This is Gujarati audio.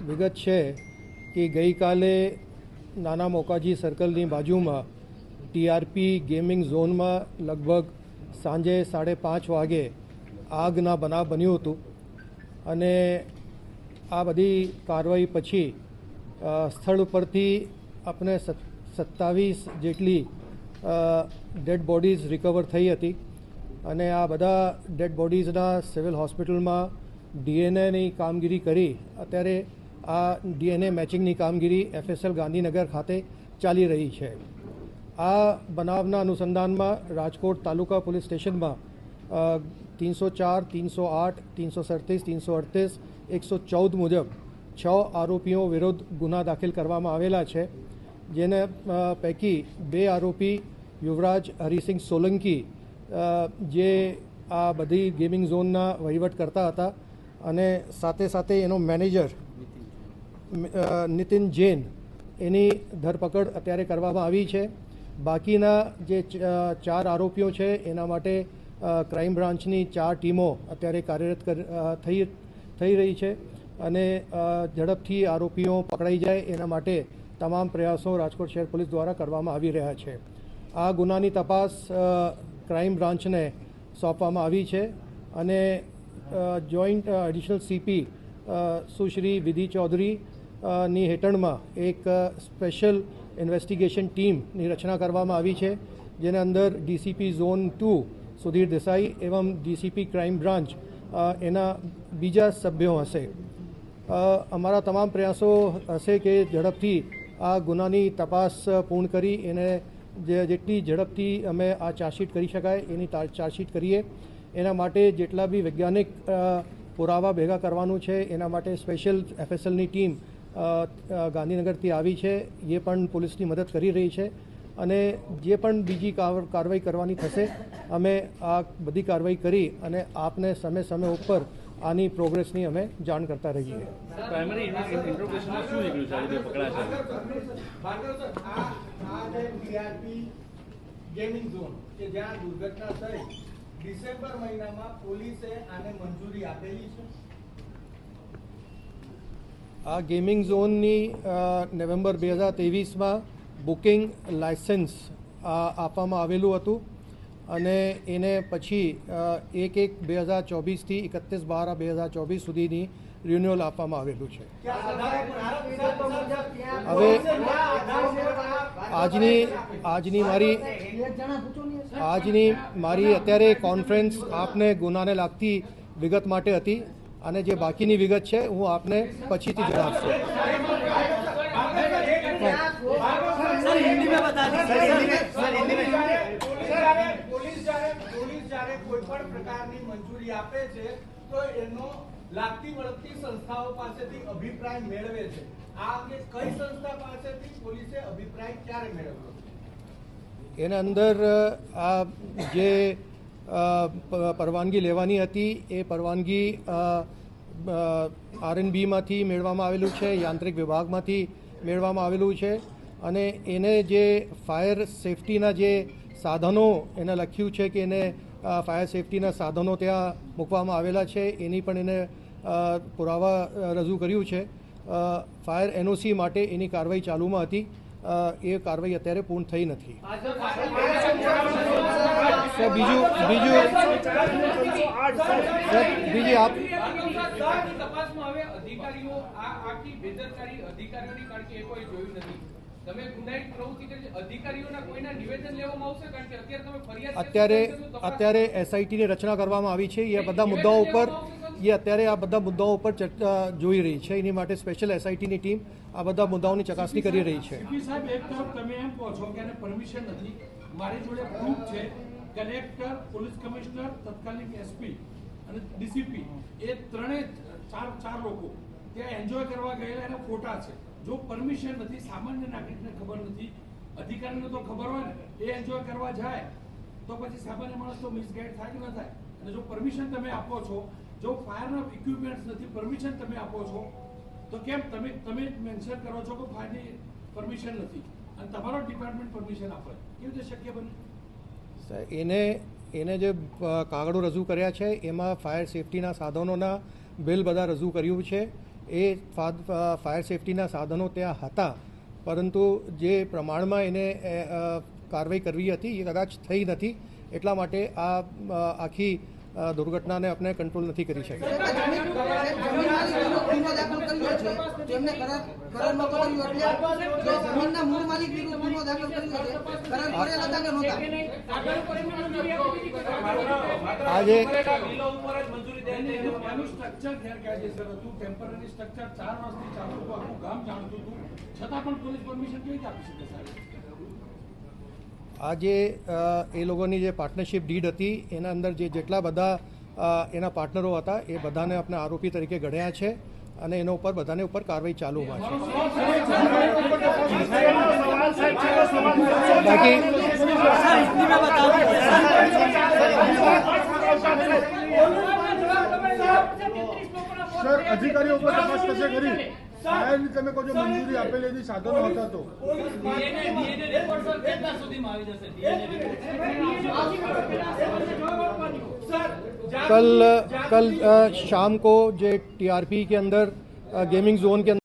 વિગત છે કે ગઈકાલે નાના મોકાજી સર્કલની બાજુમાં ટીઆરપી ગેમિંગ ઝોનમાં લગભગ સાંજે 5:30 વાગે આગના બનાવ બન્યું હતું અને આ બધી કાર્યવાહી પછી સ્થળ ઉપરથી આપણે 27 જેટલી ડેડ બોડીઝ રિકવર થઈ હતી અને આ બધા ડેડ બોડીઝના સિવિલ હોસ્પિટલમાં ડીએનએની કામગીરી કરી અત્યારે આ ડીએનએ મેચિંગની કામગીરી FSL ગાંધીનગર ખાતે ચાલી રહી છે। આ બનાવના અનુસંધાનમાં રાજકોટ તાલુકા પોલીસ સ્ટેશનમાં 304, 308, 337, 338, 114 મુજબ 6 આરોપીઓ વિરુદ્ધ ગુના દાખલ કરવામાં આવેલા છે, જેને પૈકી 2 આરોપી યુવરાજ હરિસિંહ સોલંકી જે આ બધી ગેમિંગ ઝોનના વહીવટ કરતા હતા અને સાથે સાથે એનો મેનેજર નીતિન જૈન એની ધરપકડ અત્યારે કરવામાં આવી છે। બાકીના જે 4 આરોપીઓ છે એના માટે ક્રાઇમ બ્રાન્ચની 4 ટીમો અત્યારે કાર્યરત થઈ રહી છે અને ઝડપથી આરોપીઓ પકડાઈ જાય એના માટે તમામ પ્રયાસો રાજકોટ શહેર પોલીસ દ્વારા કરવામાં આવી રહ્યા છે। આ ગુનાની તપાસ ક્રાઇમ બ્રાન્ચને સોંપવામાં આવી છે અને જોઈન્ટ એડિશનલ CP સુશ્રી વિધિ ચૌધરી ની હેઠળમાં એક સ્પેશિયલ ઇન્વેસ્ટિગેશન ટીમની રચના કરવામાં આવી છે, જેના અંદર DCP ઝોન 2 સુધીર દેસાઈ એવં DCP ક્રાઇમ બ્રાન્ચ એના બીજા સભ્યો હશે। અમારા તમામ પ્રયાસો હશે કે ઝડપથી આ ગુનાની તપાસ પૂર્ણ કરી એને જેટલી ઝડપથી અમે આ ચાર્જશીટ કરી શકાય એની ચાર્જશીટ કરીએ। એના માટે જેટલા બી વૈજ્ઞાનિક પુરાવા ભેગા કરવાનું છે એના માટે સ્પેશિયલ FSLની ટીમ ગાંધીનગરથી આવી છે, એ પણ પોલીસની મદદ કરી રહી છે અને જે પણ બીજી કાર્યવાહી કરવાની થશે અમે આ બધી કાર્યવાહી કરી અને આપને સમય ઉપર આની પ્રોગ્રેસની અમે જાણ કરતા રહીએ। પ્રાઇમરી ઇન્ટ્રોગેશનમાં શું નીકળ્યું છે જે પકડાશે? ગેમિંગ ઝોન કે જ્યાં દુર્ઘટના થઈ ડિસેમ્બર મહિનામાં પોલીસે આને મંજૂરી આપેલી છે। આ ગેમિંગ ઝોનની નવેમ્બર 2023માં બુકિંગ લાયસન્સ આપવામાં આવેલું હતું અને એને પછી 1/1/2024થી 31/12/2024 સુધીની રિન્યુઅલ આપવામાં આવેલું છે। હવે આજની મારી અત્યારે કોન્ફરન્સ આપને ગુનાને લાગતી વિગત માટે હતી અને જે બાકીની વિગત છે હું આપને પછીથી જણાવશું। પોલીસ જ્યારે કોઈ પણ પ્રકારની મંજૂરી આપે છે તો એનો લાગતી વળગતી સંસ્થાઓ પાસેથી અભિપ્રાય મેળવે છે। આ અંગે કઈ સંસ્થા પાસેથી પોલીસે અભિપ્રાય ક્યારે મેળવ્યો? એના અંદર આ જે પરવાનગી લેવાની હતી એ પરવાનગી RNBમાંથી મેળવવામાં આવેલું છે, યાંત્રિક વિભાગમાંથી મેળવવામાં આવેલું છે અને એને જે ફાયર સેફટીના જે સાધનો એને લખ્યું છે કે એને ફાયર સેફટીના સાધનો ત્યાં મૂકવામાં આવેલા છે એની પણ એને પુરાવા રજૂ કર્યું છે। ફાયર NOC માટે એની કાર્યવાહી ચાલુમાં હતી, એ કાર્યવાહી અત્યારે પૂર્ણ થઈ નથી। બીજી આપ તપાસમાં હવે અધિકારીઓ આ આખી બેદરકારી અધિકારીઓની કારણ કે એ કોઈ જોયું નથી, તમે ગુનાહિત પ્રવૃત્તિ કરી અધિકારીઓના કોઈના નિવેદન લેવામાં આવશે? કારણ કે અત્યારે તમે ફરિયાદ અત્યારે SITની રચના કરવામાં આવી છે, એ બધા મુદ્દાઓ ઉપર અત્યારે આ બધા મુદ્દાઓ ઉપર જોઈ રહી છે, એની માટે સ્પેશિયલ SITની ટીમ આ બધા મુદ્દાઓની ચકાસણી કરી રહી છે। સાહેબ, એક તરફ તમે એમ કહો છો કે એને પરમિશન નથી, મારી જોડે પ્રૂફ છે, કલેક્ટર, પોલીસ કમિશનર, તત્કાલીન SP અને DCP એ ત્રણેય ચાર લોકો ત્યાં એન્જોય કરવા ગયેલા એના ફોટા છે। જો પરમિશન નથી, સામાન્ય નાગરિકને ખબર નથી, અધિકારીને તો ખબર હોય ને, એ એન્જોય કરવા જાય તો પછી સામાન્ય માણસ તો મિસગાઈડ થાય કે ન થાય? અને જો પરમિશન તમે આપો છો, જો ફાયરના ઇક્વિપમેન્ટ્સ નથી, પરમિશન તમે આપો છો તો કેમ તમે મેન્શન કરો છો કે ફાયરની પરમિશન નથી અને તમારો ડિપાર્ટમેન્ટ પરમિશન આપે? કેવી રીતે શક્ય બને? એને જે કાગળો રજૂ કર્યા છે એમાં ફાયર સેફટીના સાધનોના બિલ બધા રજૂ કર્યું છે, એ ફાયર સેફટીના સાધનો ત્યાં હતા, પરંતુ જે પ્રમાણમાં એને કાર્યવાહી કરવી હતી એ કદાચ થઈ નથી, એટલા માટે આ આખી દુર્ઘટનાને આપણે કંટ્રોલ નથી કરી શક્યા. આજે એનું સ્ટ્રક્ચર ગેરકાયદેસર હતું, ટેમ્પરરી સ્ટ્રક્ચર 4 વર્ષથી ચાલતું હતું, આખું ગામ જાણતું હતું, છતાં પણ પોલીસ પરમિશન કેવી રીતે આપી શકે સાહેબ? આજે એ લોકોની જે પાર્ટનરશિપ ડીડ હતી એના અંદર જેટલા બધા એના પાર્ટનરો હતા એ બધાને આપણે આરોપી તરીકે ગણ્યા છે અને એના ઉપર બધાને ઉપર કાર્યવાહી ચાલુમાં છે. બાકી સર, અધિકારીઓ પર તપાસ કશે કરી? સાહેબ, તમે કહો છો મંજૂરી આપેલી હતી, સાધનો હતા તો कल शाम को जो टीआरपी के अंदर गेमिंग जोन के अंदर